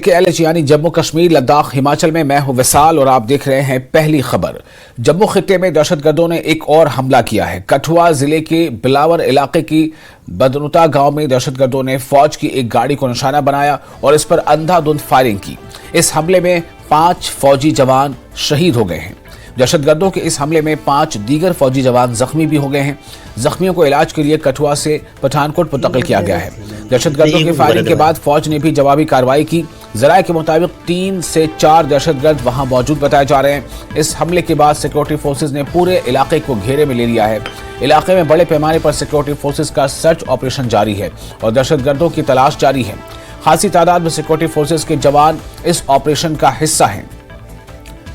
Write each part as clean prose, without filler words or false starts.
JKLH यानी जम्मू कश्मीर लद्दाख हिमाचल में मैं हूं विशाल और आप देख रहे हैं पहली खबर। जम्मू खित्ते में दहशतगर्दों ने एक और हमला किया है। कठुआ जिले के बिलावर इलाके की बदनुता गांव में दहशतगर्दों ने फौज की एक गाड़ी को निशाना बनाया और इस पर अंधाधुंध फायरिंग की। इस हमले में 5 फौजी जवान शहीद हो गए हैं। दहशतगर्दों के इस हमले में 5 दीगर फौजी जवान जख्मी भी हो गए हैं। जख्मियों को इलाज के लिए कठुआ से पठानकोट मुंतकिल किया गया है। दहशतगर्दों की फायरिंग के बाद फौज ने भी जवाबी कार्रवाई की। जराये के मुताबिक 3 से 4 दहशतगर्द वहां मौजूद बताए जा रहे हैं। इस हमले के बाद सिक्योरिटी फोर्सेज ने पूरे इलाके को घेरे में ले लिया है। इलाके में बड़े पैमाने पर सिक्योरिटी फोर्सेज का सर्च ऑपरेशन जारी है और दहशतगर्दों की तलाश जारी है। खासी तादाद में सिक्योरिटी फोर्सेज के जवान इस ऑपरेशन का हिस्सा हैं।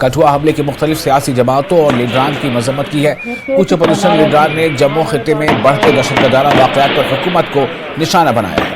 कठुआ हमले की मुख्तलिफ सियासी जमातों और लीडरान की मजम्मत की है। कुछ अपोजिशन लीडरान ने जम्मू खित्ते में बढ़ते दहशतगर्दाना वाक़यात पर हुकूमत को निशाना बनाया है।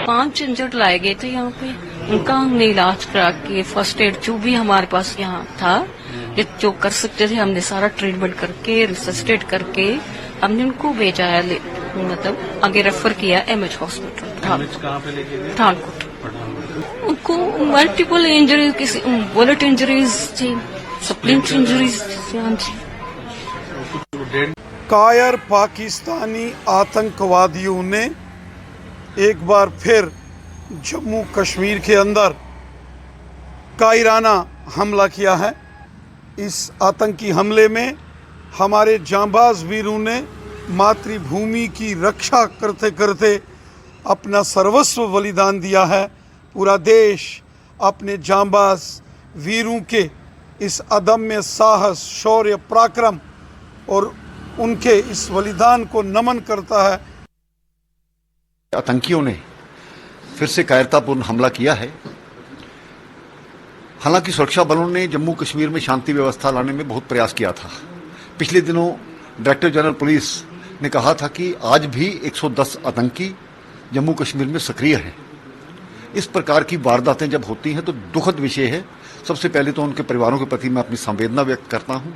पांच इंजर्ड लाए गए थे यहाँ पे। उनका हमने इलाज करा के फर्स्ट एड जो भी हमारे पास यहाँ था जो कर सकते थे हमने सारा ट्रीटमेंट करके रिससिटेट करके हमने उनको भेजा है, मतलब आगे रेफर किया MH हॉस्पिटल पठानकोट। उनको मल्टीपल इंजरीज, किसी बुलेट इंजरीज थी, स्प्लिंट इंजरीज थी। कायर पाकिस्तानी आतंकवादियों ने एक बार फिर जम्मू कश्मीर के अंदर कायराना हमला किया है। इस आतंकी हमले में हमारे जांबाज वीरों ने मातृभूमि की रक्षा करते करते अपना सर्वस्व बलिदान दिया है। पूरा देश अपने जांबाज वीरों के इस अदम्य साहस, शौर्य, पराक्रम और उनके इस बलिदान को नमन करता है। आतंकियों ने फिर से कायरतापूर्ण हमला किया है। हालांकि सुरक्षा बलों ने जम्मू कश्मीर में शांति व्यवस्था लाने में बहुत प्रयास किया था। पिछले दिनों डायरेक्टर जनरल पुलिस ने कहा था कि आज भी 110 आतंकी जम्मू कश्मीर में सक्रिय हैं। इस प्रकार की वारदातें जब होती हैं तो दुखद विषय है। सबसे पहले तो उनके परिवारों के प्रति मैं अपनी संवेदना व्यक्त करता हूं,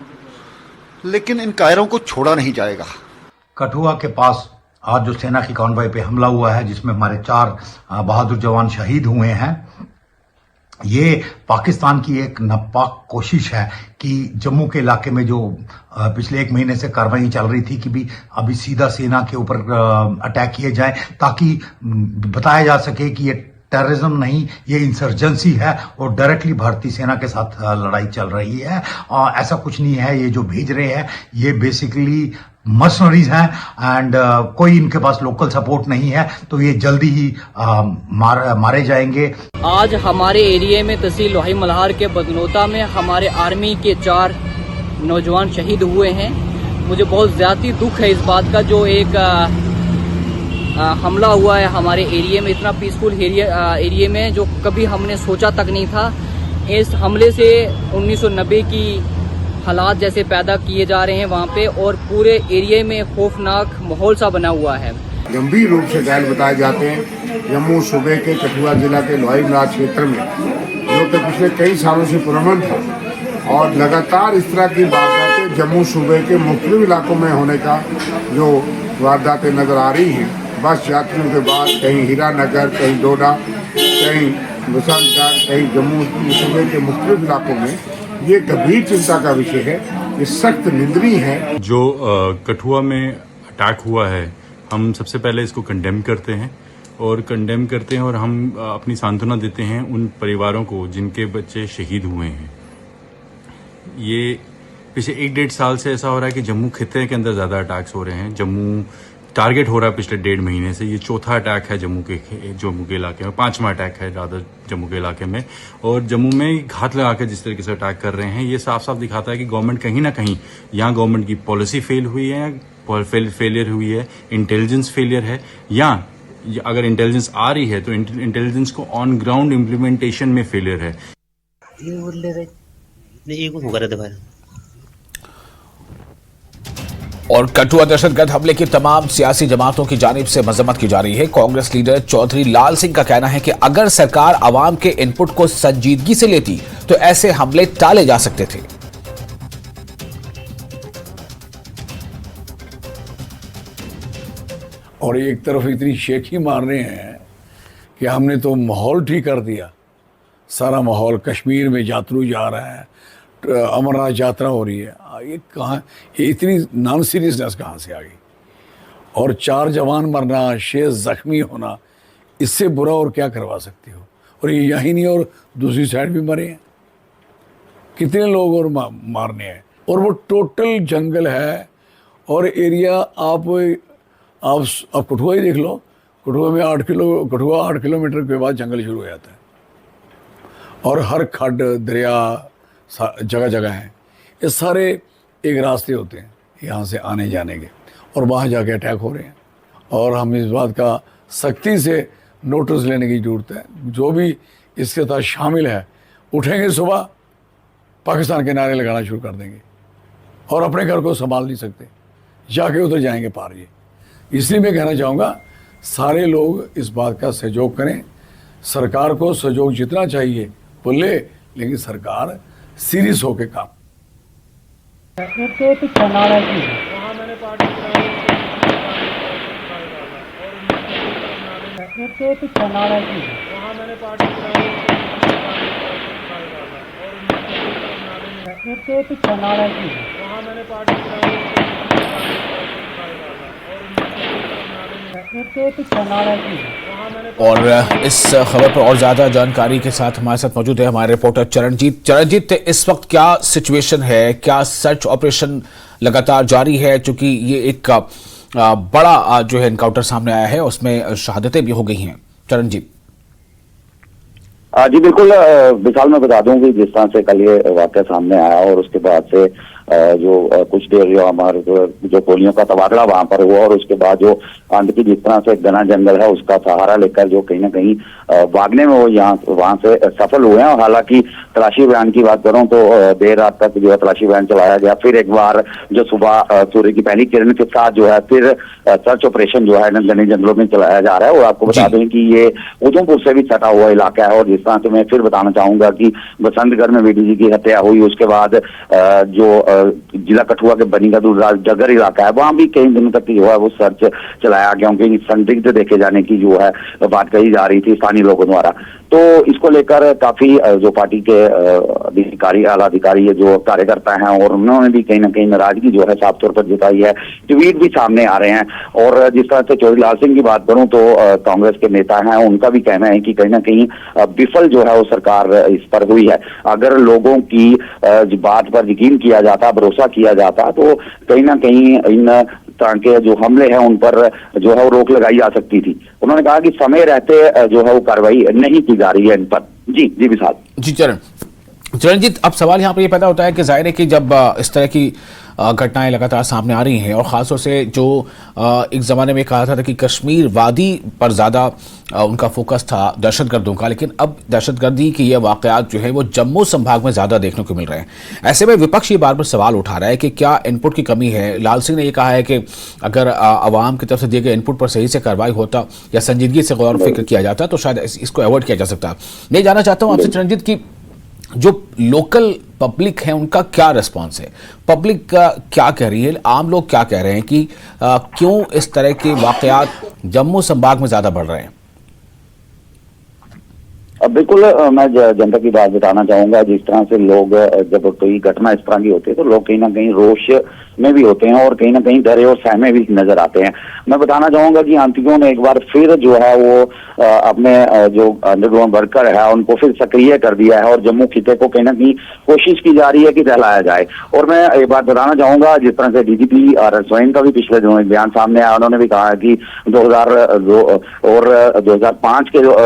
लेकिन इन कायरों को छोड़ा नहीं जाएगा। कठुआ के पास आज जो सेना की कॉन्वॉय पे हमला हुआ है, जिसमें हमारे 4 बहादुर जवान शहीद हुए हैं, ये पाकिस्तान की एक नापाक कोशिश है कि जम्मू के इलाके में जो पिछले 1 महीने से कार्रवाई चल रही थी कि भी अभी सीधा सेना के ऊपर अटैक किए जाए, ताकि बताया जा सके कि ये टेररिज्म नहीं, ये इंसर्जेंसी है और डायरेक्टली भारतीय सेना के साथ लड़ाई चल रही है। ऐसा कुछ नहीं है। ये जो भेज रहे हैं ये बेसिकली मर्सनरीज हैं एंड कोई इनके पास लोकल सपोर्ट नहीं है, तो ये जल्दी ही मारे जाएंगे। आज हमारे एरिया में तहसील लोही मल्हार के बदनोता में हमारे आर्मी के 4 नौजवान शहीद हुए हैं। मुझे बहुत ज्यादा दुख है इस बात का, जो एक हमला हुआ है हमारे एरिया में, इतना पीसफुल एरिया में, जो कभी हमने सोचा तक नहीं था। इस हमले से 1990 की हालात जैसे पैदा किए जा रहे हैं वहाँ पे, और पूरे एरिया में खौफनाक माहौल सा बना हुआ है। गंभीर रूप से घायल बताए जाते हैं जम्मू सूबे के कठुआ जिला के लोही मल्हार क्षेत्र में, जो कि पिछले कई सालों से पुरअमन था और लगातार इस तरह की वारदातें जम्मू सूबे के मुख्तलिफ इलाकों में होने का जो वारदातें नजर आ रही हैं। बस यात्रियों के बाद कहीं हीरानगर, कहीं डोडा, कहीं बसंतगढ़, कहीं जम्मू सूबे के मुख्तलिफ इलाकों में ये गंभीर चिंता का विषय है। ये सख्त निंदनीय है। जो कठुआ में अटैक हुआ है, हम सबसे पहले इसको कंडेम करते हैं और हम अपनी सांत्वना देते हैं उन परिवारों को जिनके बच्चे शहीद हुए हैं। ये पिछले 1-1.5 साल से ऐसा हो रहा है कि जम्मू खिते के अंदर ज़्यादा अटैक्स हो रहे हैं। जम्मू टारगेट हो रहा है पिछले 1.5 महीने से। ये चौथा अटैक है जम्मू के इलाके में, 5वां अटैक है ज़्यादा जम्मू के इलाके में। और जम्मू में घात लगा के जिस तरीके से अटैक कर रहे हैं, ये साफ साफ दिखाता है कि गवर्नमेंट कहीं ना कहीं, यहाँ गवर्नमेंट की पॉलिसी फेल हुई है, फेलियर हुई है, इंटेलिजेंस फेलियर है, या अगर इंटेलिजेंस आ रही है तो इंटेलिजेंस को ऑन ग्राउंड इम्प्लीमेंटेशन में फेलियर है। और कठुआ दहशतगर्द हमले की तमाम सियासी जमातों की जानिब से मजम्मत की जा रही है। कांग्रेस लीडर चौधरी लाल सिंह का कहना है कि अगर सरकार आवाम के इनपुट को संजीदगी से लेती तो ऐसे हमले टाले जा सकते थे। और एक तरफ इतनी शेखी मार रहे हैं कि हमने तो माहौल ठीक कर दिया, सारा माहौल कश्मीर में यात्रु जा रहा है, अमरनाथ यात्रा हो रही है। ये कहाँ, ये इतनी नॉन सीरियसनेस कहाँ से आ गई? और 4 जवान मरना, 6 जख्मी होना, इससे बुरा और क्या करवा सकती हो? और ये यहीं नहीं, और दूसरी साइड भी मरे हैं, कितने लोग और मारने हैं। और वो टोटल जंगल है। और एरिया आप कठुआ ही देख लो, कठुआ में 8 किलोमीटर के बाद जंगल शुरू हो जाता है। और हर खड्ड, दरिया जगह जगह हैं। ये सारे एक रास्ते होते हैं यहाँ से आने जाने के, और वहाँ जाके अटैक हो रहे हैं। और हम इस बात का सख्ती से नोटिस लेने की ज़रूरत है। जो भी इसके साथ शामिल है, उठेंगे सुबह, पाकिस्तान के नारे लगाना शुरू कर देंगे और अपने घर को संभाल नहीं सकते, जाके उधर जाएंगे पार। ये इसलिए मैं कहना चाहूँगा, सारे लोग इस बात का सहयोग करें। सरकार को सहयोग जितना चाहिए वो ले, लेकिन सरकार सीरियस होके काम। और इस खबर पर और ज्यादा जानकारी के साथ हमारे साथ मौजूद है हमारे रिपोर्टर चरणजीत। इस वक्त क्या सिचुएशन है? क्या सर्च ऑपरेशन लगातार जारी है? चूंकि ये एक बड़ा जो है एनकाउंटर सामने आया है, उसमें शहादतें भी हो गई हैं। चरणजीत जी बिल्कुल विशाल, मैं बता दूं कि जिस तरह से कल ये वाकया सामने आया और उसके बाद से जो कुछ देर जो हमारे जो गोलियों का तबादला वहां पर हुआ, और उसके बाद जो आंध की जिस तरह से घना जंगल है उसका सहारा लेकर जो कहीं ना कहीं भागने में वो यहाँ वहां से सफल हुए हैं। और हालांकि तलाशी अभियान की बात करूं तो देर रात तक जो है तलाशी अभियान चलाया गया। फिर एक बार जो सुबह सूर्य की पहली किरण के साथ जो है फिर सर्च ऑपरेशन जो है घने जंगलों में चलाया जा रहा है। और आपको बता दें कि ये उधमपुर से भी सटा हुआ इलाका है। और जिस तरह से मैं फिर बताना चाहूंगा कि बसंतगढ़ में बीडीजी की हत्या हुई, उसके बाद जो जिला कठुआ के बनीगढ़ जगर इलाका है, वहां भी कई दिनों तक जो है वो सर्च चलाया गया, क्योंकि संदिग्ध देखे जाने की जो है बात कही जा रही थी स्थानीय लोगों द्वारा। तो इसको लेकर काफी जो पार्टी के अधिकारी, आला अधिकारी जो कार्यकर्ता हैं, और उन्होंने भी कहीं ना कहीं नाराजगी जो है साफ तौर पर जताई है। ट्वीट भी सामने आ रहे हैं। और जिस तरह से चौधरी लाल सिंह की बात करूं तो कांग्रेस के नेता हैं, उनका भी कहना है कि कहीं ना कहीं विफल जो है वो सरकार इस पर हुई है। अगर लोगों की बात पर यकीन किया जाता, भरोसा किया जाता, तो कहीं ना कहीं इन तरह के जो हमले हैं उन पर जो है वो रोक लगाई जा सकती थी। उन्होंने कहा कि समय रहते जो है वो कार्रवाई नहीं की जा रही है इन पर। जी विशाल। जी चरणजीत, अब सवाल यहाँ पर ये पैदा होता है कि जाहिर है कि जब इस तरह की घटनाएं लगातार सामने आ रही हैं, और ख़ासतौर से जो एक ज़माने में कहा था कि कश्मीर वादी पर ज़्यादा उनका फोकस था दहशतगर्दों का, लेकिन अब दहशतगर्दी के ये वाक़यात जो है वो जम्मू संभाग में ज़्यादा देखने को मिल रहे हैं। ऐसे में विपक्ष ये बार बार सवाल उठा रहा है कि क्या इनपुट की कमी है? लाल सिंह ने ये कहा है कि अगर आवाम की तरफ से दिए गए इनपुट पर सही से कार्रवाई होता या संजीदगी से गौर फिक्र किया जाता तो शायद इसको अवॉइड किया जा सकता। मैं जानना चाहता हूँ आपसे चरणजीत की जो लोकल पब्लिक है उनका क्या रिस्पांस है? पब्लिक का क्या कह रही है? आम लोग क्या कह रहे हैं कि क्यों इस तरह के वाकयात जम्मू संभाग में ज्यादा बढ़ रहे हैं? बिल्कुल मैं जनता की बात बताना चाहूंगा। जिस तरह से लोग जब कोई घटना इस तरह की होती है तो लोग कहीं ना कहीं रोष में भी होते हैं और कहीं ना कहीं डरे और सहमे भी नजर आते हैं। मैं बताना चाहूंगा कि आतंकियों ने एक बार फिर जो है वो अपने जो अंडरग्राउंड वर्कर है उनको फिर सक्रिय कर दिया है और जम्मू खिते को कहीं ना कहीं कोशिश की जा रही है कि दहलाया जाए। और मैं एक बात बताना चाहूंगा, जिस तरह से डीजीपी स्वयं का भी पिछले दिनों एक बयान सामने आया, उन्होंने भी कहा है कि 2002 और 2005 के जो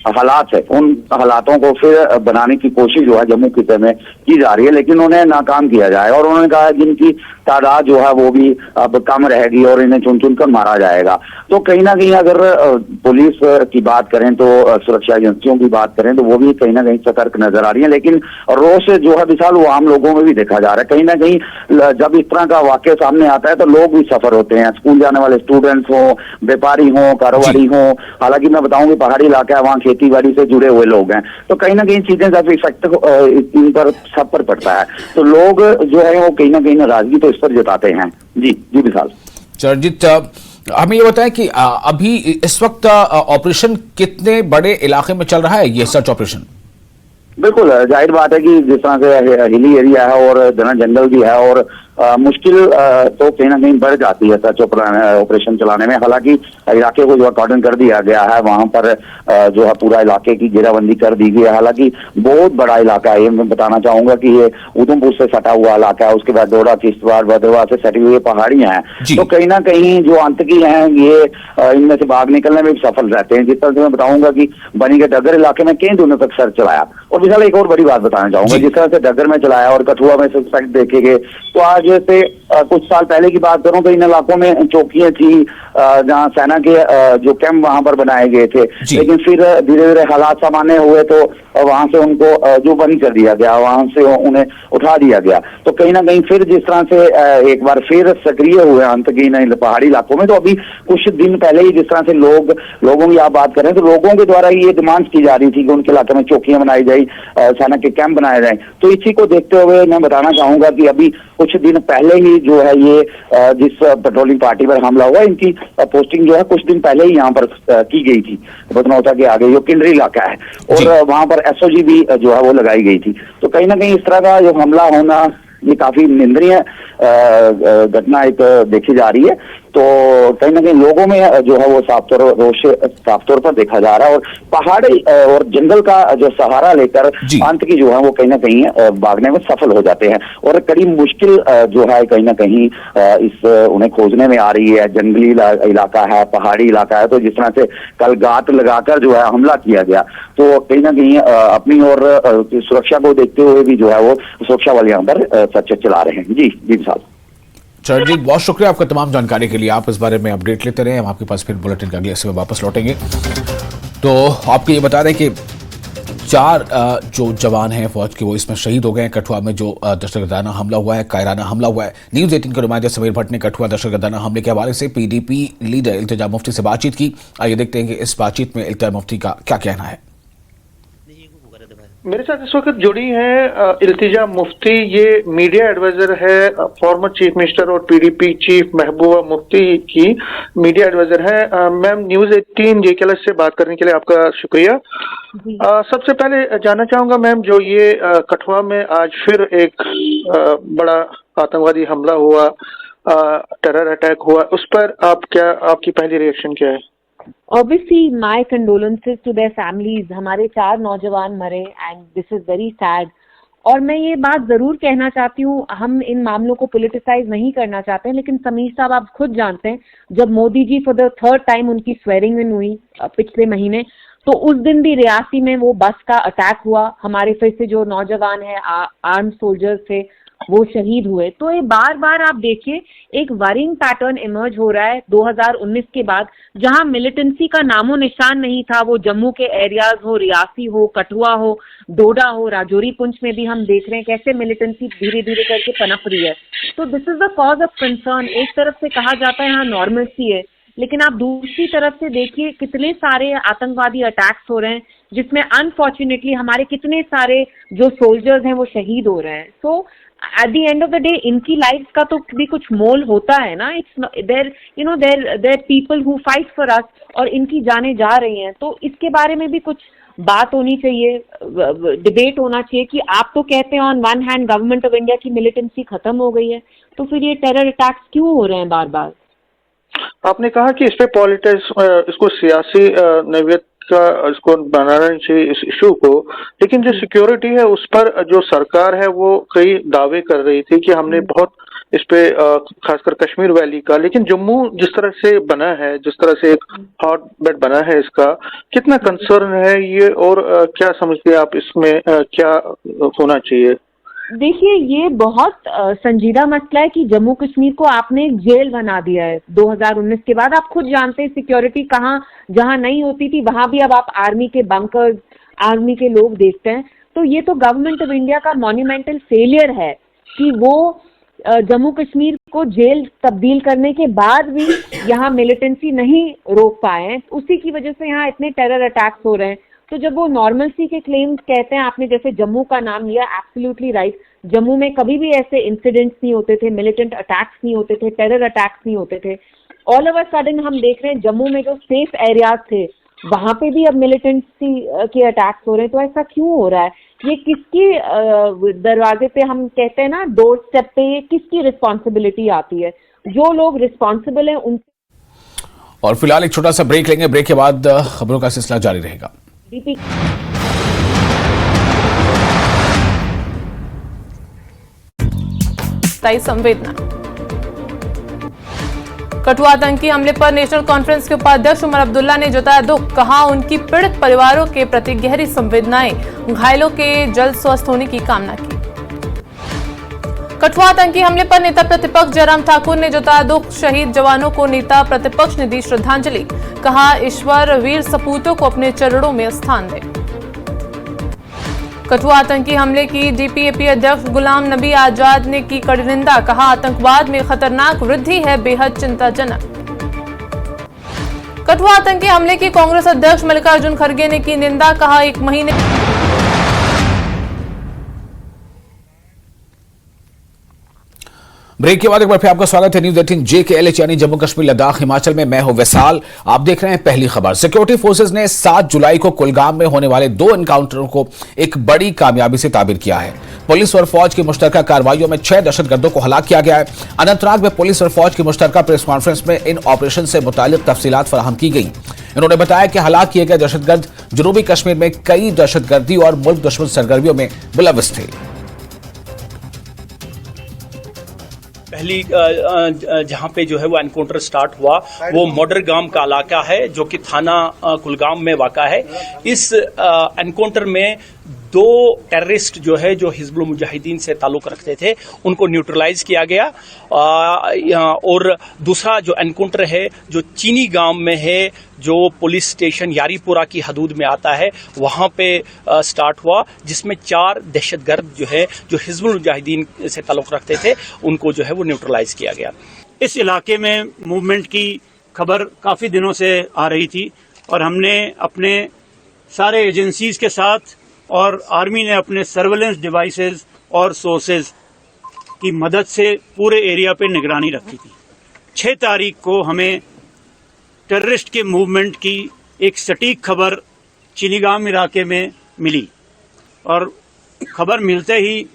हालात है उन हालातों को फिर बनाने की कोशिश जो है जम्मू खिते में की जा रही है, लेकिन उन्हें नाकाम किया जाए। और उन्होंने कहा जिनकी तादाद जो है वो भी अब कम रहेगी और इन्हें चुन चुन कर मारा जाएगा। तो कहीं ना कहीं अगर पुलिस की बात करें तो सुरक्षा एजेंसियों की बात करें तो वो भी कहीं ना कहीं सतर्क नजर आ रही है, लेकिन रोष जो है विशाल वो आम लोगों में भी देखा जा रहा है। कहीं ना कहीं जब इस तरह का वाक्य सामने आता है तो लोग भी सफर होते हैं, स्कूल जाने वाले स्टूडेंट्स हों, व्यापारी हों, कारोबारी हों। हालांकि मैं बताऊं कि पहाड़ी इलाका है, वहाँ खेती बाड़ी से जुड़े हुए लोग हैं, तो कहीं ना कहीं चीजें जब इफेक्ट इन पर सब पर पड़ता है तो लोग जो है वो कहीं ना कहीं नाराजगी तो इस पर जताते हैं। जी विशाल। चरणजीत, हमें ये बताएं कि अभी इस वक्त ऑपरेशन कितने बड़े इलाके में चल रहा है, ये सर्च ऑपरेशन? बिल्कुल जाहिर बात है कि जिस तरह से हिली एरिया है और घना जंगल भी है और मुश्किल तो कहीं ना कहीं बढ़ जाती है सर्च ऑपरेशन चलाने में। हालांकि इलाके को जो कॉर्डन कर दिया गया है, वहां पर जो है पूरा इलाके की घेराबंदी कर दी गई है। हालांकि बहुत बड़ा इलाका है, ये मैं बताना चाहूंगा कि ये उधमपुर से सटा हुआ इलाका है, उसके बाद डोडा, किश्तवाड़, भद्रवाह से सटी हुई पहाड़ियां हैं। तो कहीं ना कहीं जो आतंकी हैं ये इनमें से भाग निकलने में भी सफल रहते हैं। जिस तरह से मैं बताऊंगा कि बनी के डगर इलाके में कई दिनों तक सर्च चलाया। और विशाल एक और बड़ी बात बताना चाहूंगा, जिस तरह से डगर में चलाया और कठुआ में सस्पेक्ट देखे गए, तो आज से कुछ साल पहले की बात करूं तो इन इलाकों में चौकियां थी जहां सेना के जो कैंप वहां पर बनाए गए थे, लेकिन फिर धीरे धीरे हालात सामान्य हुए तो वहां से उनको जो बंद कर दिया गया, वहां से उन्हें उठा दिया गया। तो कहीं ना कहीं फिर जिस तरह से एक बार फिर सक्रिय हुए आतंकी पहाड़ी इलाकों में, तो अभी कुछ दिन पहले ही जिस तरह से लोगों की आप बात करें तो लोगों के द्वारा ये डिमांड की जा रही थी कि उनके इलाके में चौकियां बनाई जाए, सेना के कैंप बनाए जाए। तो इसी को देखते हुए मैं बताना चाहूंगा कि अभी कुछ दिन पहले ही जो है ये जिस पेट्रोलिंग पार्टी पर हमला हुआ, इनकी पोस्टिंग जो है कुछ दिन पहले ही यहाँ पर की गई थी बदनौता के आगे, जो किंडरी इलाका है, और वहां पर एसओजी भी जो है वो लगाई गई थी। तो कहीं ना कहीं इस तरह का जो हमला होना ये काफी निंदनीय घटना एक देखी जा रही है। तो कहीं ना कहीं लोगों में जो है वो रोष साफ तौर पर देखा जा रहा है और पहाड़ी और जंगल का जो सहारा लेकर आतंकी जो है वो कहीं ना कहीं भागने में सफल हो जाते हैं और कड़ी मुश्किल जो है कहीं ना कहीं उन्हें खोजने में आ रही है। जंगली इलाका है, पहाड़ी इलाका है, तो जिस तरह से कल गात लगाकर जो है हमला किया गया, तो कहीं ना कहीं अपनी और सुरक्षा को देखते हुए भी जो है वो सुरक्षा वाले यहाँ पर सर्च चला रहे हैं। जी साहब। चरणजीत, बहुत शुक्रिया आपका तमाम जानकारी के लिए। आप इस बारे में अपडेट लेते रहे, हम आपके पास फिर बुलेटिन का अगले हिस्से में वापस लौटेंगे। तो आपको ये बता दें कि 4 जो जवान हैं फौज के वो इसमें शहीद हो गए हैं। कठुआ में जो दहशतगर्दाना हमला हुआ है, कायराना हमला हुआ है। न्यूज 18 के नुमाइंदे समीर भट्ट ने कठुआ दहशतगर्दाना हमले के हवाले से पीडीपी लीडर इल्तिजा मुफ्ती से बातचीत की। आइए देखते हैं कि इस बातचीत में इल्तिजा मुफ्ती का क्या कहना है। मेरे साथ इस वक्त जुड़ी हैं इल्तिजा मुफ्ती, ये मीडिया एडवाइजर है फॉर्मर चीफ मिनिस्टर और पीडीपी चीफ महबूबा मुफ्ती की मीडिया एडवाइजर है। मैम, न्यूज 18 JKLS से बात करने के लिए आपका शुक्रिया। सबसे पहले जानना चाहूंगा मैम, जो ये कठुआ में आज फिर एक बड़ा आतंकवादी हमला हुआ, टेरर अटैक हुआ, उस पर आपकी पहली रिएक्शन क्या है? Obviously, my condolences to their families. हमारे 4 नौजवान मरे and this is very sad. और मैं ये बात जरूर कहना चाहती हूँ, हम इन मामलों को पोलिटिसाइज नहीं करना चाहते हैं, लेकिन समीर साहब आप खुद जानते हैं जब Modi ji for the 3rd time उनकी स्वेरिंग इन हुई पिछले महीने, तो उस दिन भी रियासी में वो बस का अटैक हुआ, हमारे फिर से जो नौजवान है आर्म सोल्जर्स थे वो शहीद हुए। तो ये बार बार आप देखिए एक वरिंग पैटर्न इमर्ज हो रहा है 2019 के बाद, जहां मिलिटेंसी का नामो निशान नहीं था। वो जम्मू के एरियाज हो, रियासी हो, कठुआ हो, डोडा हो, राजौरी, पुंछ में भी हम देख रहे हैं कैसे मिलिटेंसी धीरे धीरे करके पनप रही है। तो this is the cause of concern. एक तरफ से कहा जाता है यहाँ नॉर्मलसी है, लेकिन आप दूसरी तरफ से देखिए कितने सारे आतंकवादी अटैक्स हो रहे हैं जिसमें अनफॉर्चुनेटली हमारे कितने सारे जो सोल्जर्स हैं वो शहीद हो रहे हैं। So at the end of the day इनकी लाइफ का तो भी कुछ मोल होता है ना। It's there people who fight for us और इनकी जानें जा रही हैं, तो इसके बारे में भी कुछ बात होनी चाहिए, डिबेट होना चाहिए कि आप तो कहते हैं on one hand government of India की मिलिटेंसी खत्म हो गई है, तो फिर ये टेरर अटैक्स क्यों हो रहे हैं बार बार? आपने कहा कि इस पे पॉलिटिक्स, इसको सियासी नैवियत का इसको बनाना चाहिए इस इशू को, लेकिन जो सिक्योरिटी है उस पर जो सरकार है वो कई दावे कर रही थी कि हमने बहुत इस पे खासकर कश्मीर वैली का, लेकिन जम्मू जिस तरह से बना है, जिस तरह से एक हॉट बेड बना है, इसका कितना कंसर्न है ये, और क्या समझते हैं आप इसमें क्या होना चाहिए? देखिए, ये बहुत संजीदा मसला है कि जम्मू कश्मीर को आपने एक जेल बना दिया है 2019 के बाद। आप खुद जानते हैं सिक्योरिटी कहाँ, जहाँ नहीं होती थी वहां भी अब आप आर्मी के बंकर्स, आर्मी के लोग देखते हैं। तो ये तो गवर्नमेंट ऑफ इंडिया का मॉन्यूमेंटल फेलियर है कि वो जम्मू कश्मीर को जेल तब्दील करने के बाद भी यहाँ मिलिटेंसी नहीं रोक पाए हैं, उसी की वजह से यहाँ इतने टेरर अटैक्स हो रहे हैं। तो जब वो नॉर्मलसी के क्लेम्स कहते हैं, आपने जैसे जम्मू का नाम लिया, एब्सोल्युटली राइट, जम्मू में कभी भी ऐसे इंसिडेंट्स नहीं होते थे, मिलिटेंट अटैक्स नहीं होते थे, टेरर अटैक्स नहीं होते थे। ऑल ऑफ अ सडन हम देख रहे हैं जम्मू में जो सेफ एरियाज थे वहां पे भी अब मिलिटेंसी के अटैक्स हो रहे हैं। तो ऐसा क्यों हो रहा है? ये किसके दरवाजे पे, हम कहते हैं ना डोर स्टेप पे, ये किसकी रिस्पॉन्सिबिलिटी आती है? जो लोग रिस्पॉन्सिबल हैं उन। और फिलहाल एक छोटा सा ब्रेक लेंगे, ब्रेक के बाद खबरों का सिलसिला जारी रहेगा। संवेदना। कठुआ आतंकी हमले पर नेशनल कॉन्फ्रेंस के उपाध्यक्ष उमर अब्दुल्ला ने जताया दुख, कहा उनकी पीड़ित परिवारों के प्रति गहरी संवेदनाएं, घायलों के जल्द स्वस्थ होने की कामना की। कठुआ आतंकी हमले पर नेता प्रतिपक्ष जयराम ठाकुर ने जताया दुख, शहीद जवानों को नेता प्रतिपक्ष ने दी श्रद्धांजलि, कहा ईश्वर वीर सपूतों को अपने चरणों में स्थान दे। कठुआ आतंकी हमले की डीपीएपी अध्यक्ष गुलाम नबी आजाद ने की कड़ी निंदा, कहा आतंकवाद में खतरनाक वृद्धि है, बेहद चिंताजनक। कठुआ आतंकी हमले की कांग्रेस अध्यक्ष मल्लिकार्जुन खड़गे ने की निंदा, कहा एक महीने ब्रेक के बाद एक बार फिर आपका स्वागत है न्यूज 18 JKLH यानी जम्मू कश्मीर लद्दाख हिमाचल में। मैं हूं विशाल, आप देख रहे हैं पहली खबर। सिक्योरिटी फोर्सेज ने 7 जुलाई को कुलगाम में होने वाले 2 एनकाउंटरों को एक बड़ी कामयाबी से ताबीर किया है। पुलिस और फौज की मुश्तरका कार्रवाइयों में 6 दहशतगर्दों को हलाक किया गया है। अनंतनाग में पुलिस और फौज की मुश्तरका प्रेस कॉन्फ्रेंस में इन ऑपरेशन से मुतालिक तफसीलात फराहम की गई। इन्होंने बताया कि हलाक किए गए दहशतगर्द जनूबी कश्मीर में कई दहशतगर्दी और मुल्क दुश्मन सरगर्मियों में मुलव्वस थे। पहली जहां पे जो है वो एनकाउंटर स्टार्ट हुआ वो मॉडर गांव का इलाका है जो कि थाना कुलगाम में वाक़ा है। इस एनकाउंटर में 2 टेररिस्ट जो है जो हिजबुल मुजाहिदीन से ताल्लुक रखते थे उनको न्यूट्रलाइज किया गया। और दूसरा जो एनकाउंटर है जो चीनी गांव में है, जो पुलिस स्टेशन यारीपुरा की हदूद में आता है, वहां पे स्टार्ट हुआ, जिसमें 4 दहशतगर्द जो है जो हिजबुल मुजाहिदीन से ताल्लुक रखते थे उनको जो है वो न्यूट्रलाइज किया गया। इस इलाके में मूवमेंट की खबर काफ़ी दिनों से आ रही थी और हमने अपने सारे एजेंसीज के साथ और आर्मी ने अपने सर्वेलेंस डिवाइसेस और सोर्सेज की मदद से पूरे एरिया पे निगरानी रखी थी। 6 तारीख को हमें टेररिस्ट के मूवमेंट की एक सटीक खबर चिनीगाम इलाके में मिली और खबर मिलते ही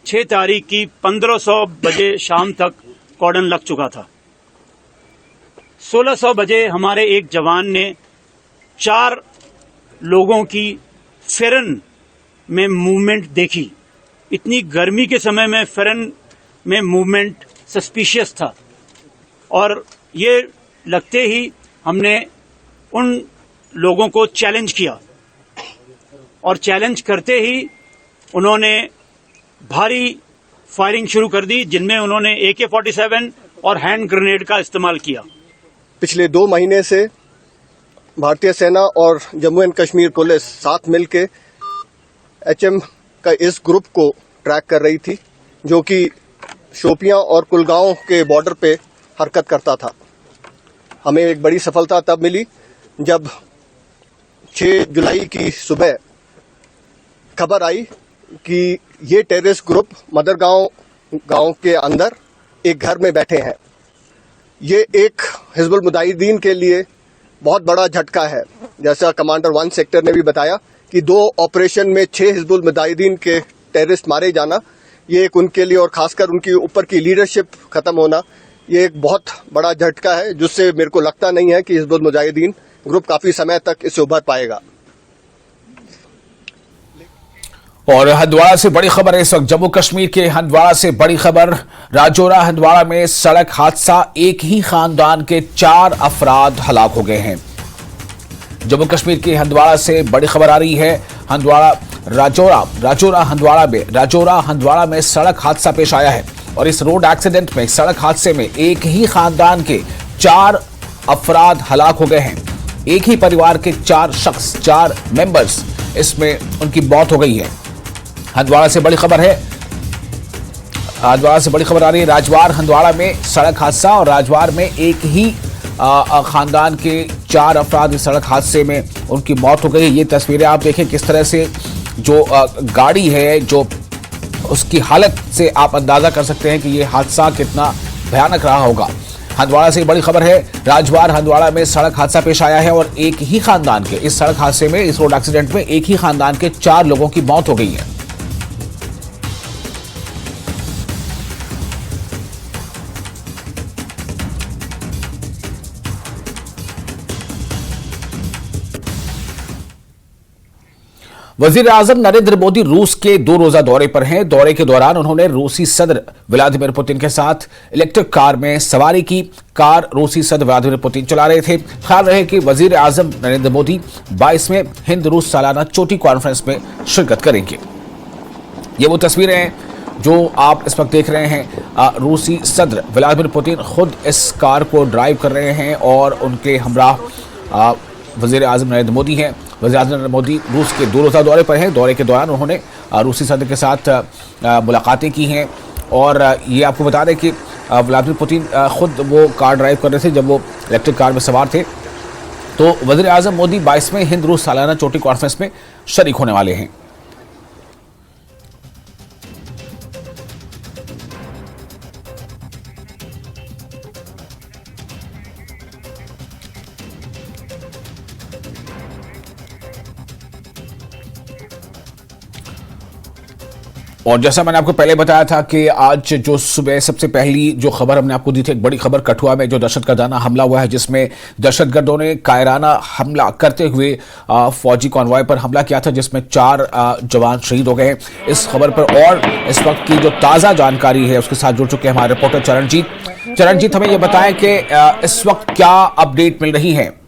6 तारीख की 1500 बजे शाम तक कॉर्डन लग चुका था। 1600 बजे हमारे एक जवान ने 4 लोगों की फेरन में मूवमेंट देखी। इतनी गर्मी के समय में फेरन में मूवमेंट सस्पिशियस था और ये लगते ही हमने उन लोगों को चैलेंज किया और चैलेंज करते ही उन्होंने भारी फायरिंग शुरू कर दी, जिनमें उन्होंने AK-47 और हैंड ग्रेनेड का इस्तेमाल किया। पिछले 2 महीने से भारतीय सेना और जम्मू एंड कश्मीर पुलिस साथ मिलकर HM का इस ग्रुप को ट्रैक कर रही थी जो कि शोपियां और कुलगांव के बॉर्डर पे हरकत करता था। हमें एक बड़ी सफलता तब मिली जब 6 जुलाई की सुबह खबर आई कि ये टेररिस्ट ग्रुप मदरगांव गांव के अंदर एक घर में बैठे हैं। ये एक हिजबुल मुजाहिदीन के लिए बहुत बड़ा झटका है। जैसा कमांडर 1 सेक्टर ने भी बताया कि 2 ऑपरेशन में 6 हिजबुल मुजाहिदीन के टेररिस्ट मारे जाना, ये एक उनके लिए और खासकर उनके ऊपर की लीडरशिप खत्म होना, ये एक बहुत बड़ा झटका है, जिससे मेरे को लगता नहीं है कि हिजबुल मुजाहिदीन ग्रुप काफी समय तक इससे उभर पाएगा। और हंदवाड़ा से बड़ी खबर है इस वक्त, जम्मू कश्मीर के हंदवाड़ा से बड़ी खबर। राजौरा हंदवाड़ा में सड़क हादसा, एक ही खानदान के 4 अफराद हलाक हो गए हैं। जम्मू कश्मीर के हंदवाड़ा से बड़ी खबर आ रही है। राजौरा हंदवाड़ा में सड़क हादसा पेश आया है और इस रोड एक्सीडेंट में, सड़क हादसे में एक ही खानदान के 4 अफराद हलाक हो गए हैं। एक ही परिवार के 4 मेंबर्स, इसमें उनकी मौत हो गई है। हंदवाड़ा से बड़ी खबर है। हंदवाड़ा से बड़ी खबर आ रही है। राजवार हंदवाड़ा में सड़क हादसा और राजवार में एक ही खानदान के 4 अफराद इस सड़क हादसे में उनकी मौत हो गई। ये तस्वीरें आप देखें किस तरह से जो गाड़ी है, जो उसकी हालत से आप अंदाजा कर सकते हैं कि ये हादसा कितना भयानक रहा होगा। हंदवाड़ा से बड़ी खबर है। राजवार हंदवाड़ा में सड़क हादसा पेश आया है और एक ही खानदान के, इस सड़क हादसे में, इस रोड एक्सीडेंट में एक ही खानदान के 4 लोगों की मौत हो गई है। वजीर आजम नरेंद्र मोदी रूस के 2 रोजा दौरे पर हैं। दौरे के दौरान उन्होंने रूसी सदर व्लादिमीर पुतिन के साथ इलेक्ट्रिक कार में सवारी की। कार रूसी सदर व्लादिमीर पुतिन चला रहे थे। ख्याल रहे कि वजीर आजम नरेंद्र मोदी 22वें हिंद रूस सालाना चोटी कॉन्फ्रेंस में शिरकत करेंगे। ये वो तस्वीरें हैं जो आप इस वक्त देख रहे हैं। रूसी सदर व्लादिमीर पुतिन खुद इस कार को ड्राइव कर रहे हैं और उनके हमराह वजीर आजम नरेंद्र मोदी हैं। वज़ीर आज़म नरेंद्र मोदी रूस के 2 रोज़ा दौरे पर हैं। दौरे के दौरान उन्होंने रूसी सदर के साथ मुलाकातें की हैं और ये आपको बता दें कि व्लादिमीर पुतिन खुद वो कार ड्राइव कर रहे थे जब वो इलेक्ट्रिक कार में सवार थे। तो वज़ीर आज़म मोदी 22वें हिंद रूस सालाना चोटी कॉन्फ्रेंस में शरीक होने वाले हैं। और जैसा मैंने आपको पहले बताया था कि आज जो सुबह सबसे पहली जो खबर हमने आपको दी थी, एक बड़ी खबर, कठुआ में जो दहशतगर्दाना हमला हुआ है, जिसमें दहशतगर्दों ने कायराना हमला करते हुए फौजी कॉन्वॉय पर हमला किया था, जिसमें 4 जवान शहीद हो गए। इस खबर पर और इस वक्त की जो ताज़ा जानकारी है उसके साथ जुड़ चुके हैं हमारे रिपोर्टर चरणजीत, हमें ये बताएं कि इस वक्त क्या अपडेट मिल रही है।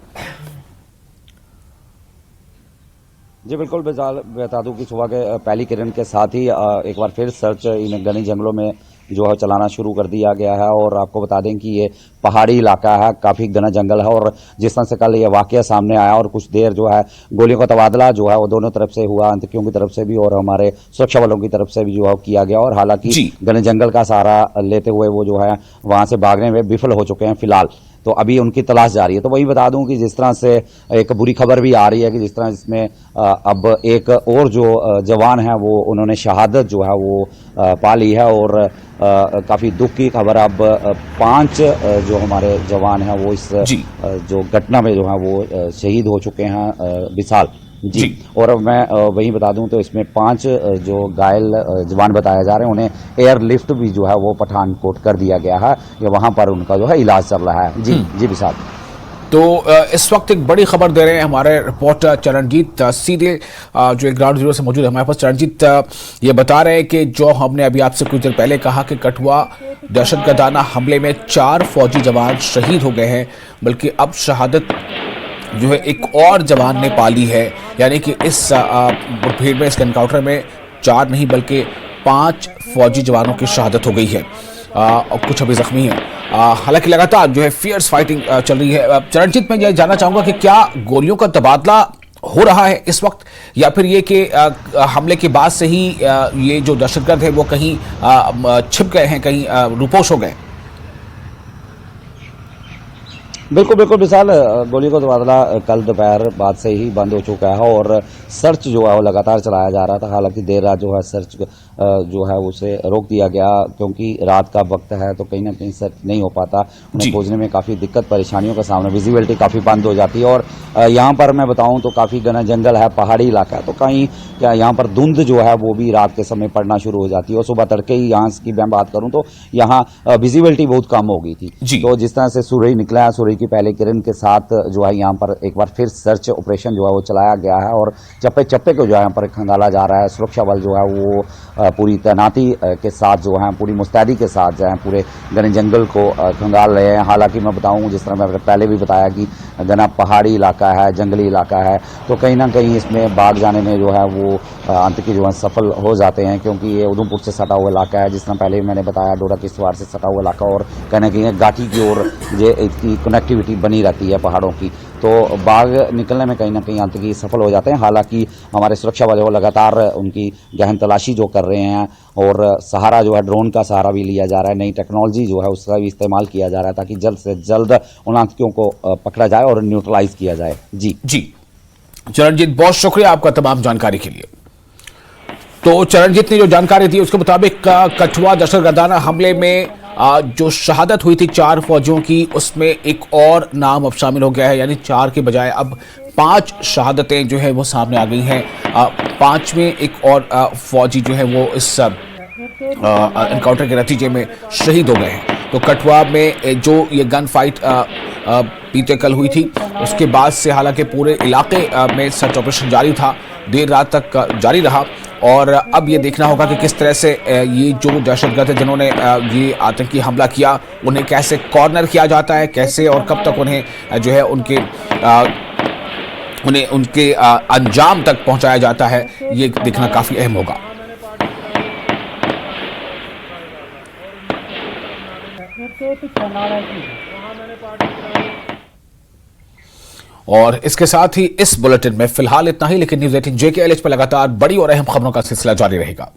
जी बिल्कुल, बता दूं कि सुबह के पहली किरण के साथ ही एक बार फिर सर्च इन घने जंगलों में जो है चलाना शुरू कर दिया गया है। और आपको बता दें कि ये पहाड़ी इलाका है, काफ़ी घना जंगल है और जिस तरह से कल ये वाकया सामने आया और कुछ देर जो है गोलियों का तबादला जो है वो दोनों तरफ से हुआ, आतंकियों की तरफ से भी और हमारे सुरक्षा बलों की तरफ से भी जो है किया गया। और हालांकि घने जंगल का सहारा लेते हुए वो जो है वहाँ से भागने में विफल हो चुके हैं फिलहाल, तो अभी उनकी तलाश जारी है। तो वही बता दूं कि जिस तरह से एक बुरी खबर भी आ रही है कि जिस तरह इसमें अब एक और जो जवान है वो उन्होंने शहादत जो है वो पा ली है और काफ़ी दुख की खबर, अब 5 जो हमारे जवान हैं वो इस जो घटना में जो है वो शहीद हो चुके हैं विशाल जी। और मैं वही बता दूं तो इसमें 5 जो घायल जवान बताए जा रहे हैं उन्हें एयरलिफ्ट भी जो है वो पठानकोट कर दिया गया है, या वहां पर उनका जो है इलाज चल रहा है। जी विशाल। तो इस वक्त एक बड़ी खबर दे रहे हैं हमारे रिपोर्टर चरणजीत, सीधे जो एक ग्राउंड जीरो से मौजूद है हमारे पास। चरणजीत ये बता रहे हैं कि जो हमने अभी आपसे कुछ देर पहले कहा कि कठुआ दहशतगर्दाना हमले में 4 फौजी जवान शहीद हो गए हैं, बल्कि अब शहादत जो है एक और जवान ने पाली है, यानी कि इस मुठभेड़ में, इस एनकाउंटर में 4 नहीं बल्कि 5 फौजी जवानों की शहादत हो गई है और कुछ अभी जख्मी हैं। हालांकि लगातार जो है फियर्स फाइटिंग चल रही है। चरणजीत, मैं ये जानना चाहूँगा कि क्या गोलियों का तबादला हो रहा है इस वक्त, या फिर ये कि हमले के बाद से ही ये जो दहशतगर्द है वो कहीं छिप गए हैं, कहीं रूपोश हो गए? बिल्कुल विशाल, गोलियों का तबादला कल दोपहर बाद से ही बंद हो चुका है और सर्च जो है वो लगातार चलाया जा रहा था। हालांकि देर रात जो है सर्च जो है उसे रोक दिया गया, क्योंकि रात का वक्त है तो कहीं ना कहीं सर्च नहीं हो पाता, उन्हें खोजने में काफ़ी दिक्कत परेशानियों का सामना, विजिबिलिटी काफ़ी बंद हो जाती है। और यहाँ पर मैं बताऊँ तो काफ़ी घना जंगल है, पहाड़ी इलाका है, तो कहीं क्या यहाँ पर धुंध जो है वो भी रात के समय पड़ना शुरू हो जाती है। और सुबह तड़के ही यहाँ की मैं बात करूँ तो यहाँ विजिबिलिटी बहुत कम हो गई थी। तो जिस तरह से सूरज निकला है, सूरज की पहले किरण के साथ जो है यहाँ पर एक बार फिर सर्च ऑपरेशन जो है वो चलाया गया है और चप्पे चप्पे को जो है यहाँ पर खंगाला जा रहा है। सुरक्षा बल जो है वो पूरी तैनाती के साथ जो है, पूरी मुस्तैदी के साथ जो है पूरे घने जंगल को खंगाल रहे हैं। हालांकि मैं बताऊं, जिस तरह मैंने पहले भी बताया कि घना पहाड़ी इलाका है, जंगली इलाका है, तो कहीं ना कहीं इसमें भाग जाने में जो है वो आतंकी जो है सफल हो जाते हैं, क्योंकि ये उधमपुर से सटा हुआ इलाका है, जिस तरह पहले मैंने बताया डोडा किश्तवाड़ से सटा हुआ इलाका, और कहीं ना कहीं घाटी की ओर ये इसकी कनेक्टिविटी बनी रहती है पहाड़ों की, तो बाघ निकलने में कहीं ना कहीं आतंकी सफल हो जाते हैं। हालांकि हमारे सुरक्षा वाले वो लगातार उनकी गहन तलाशी जो कर रहे हैं और सहारा जो है ड्रोन का सहारा भी लिया जा रहा है, नई टेक्नोलॉजी जो है उसका भी इस्तेमाल किया जा रहा है ताकि जल्द से जल्द उन आतंकियों को पकड़ा जाए और न्यूट्रलाइज किया जाए। जी चरणजीत, बहुत शुक्रिया आपका तमाम जानकारी के लिए। तो चरणजीत ने जो जानकारी दी उसके मुताबिक कठुआ दहशतगर्दाना हमले में जो शहादत हुई थी 4 फौजियों की, उसमें एक और नाम अब शामिल हो गया है, यानी 4 के बजाय अब 5 शहादतें जो है वो सामने आ गई हैं। 5 में एक और फौजी जो है वो इस एनकाउंटर के नतीजे में शहीद हो गए हैं। तो कठुआ में जो ये गन फाइट बीते कल हुई थी, उसके बाद से हालांकि पूरे इलाके में सर्च ऑपरेशन जारी था, देर रात तक जारी रहा, और अब ये देखना होगा कि किस तरह से ये जो दहशतगर्द है जिन्होंने ये आतंकी हमला किया, उन्हें कैसे कॉर्नर किया जाता है, कैसे और कब तक उन्हें जो है उनके अंजाम तक पहुंचाया जाता है, ये देखना काफी अहम होगा। और इसके साथ ही इस बुलेटिन में फिलहाल इतना ही, लेकिन न्यूज़ 18 JKLH पर लगातार बड़ी और अहम खबरों का सिलसिला जारी रहेगा।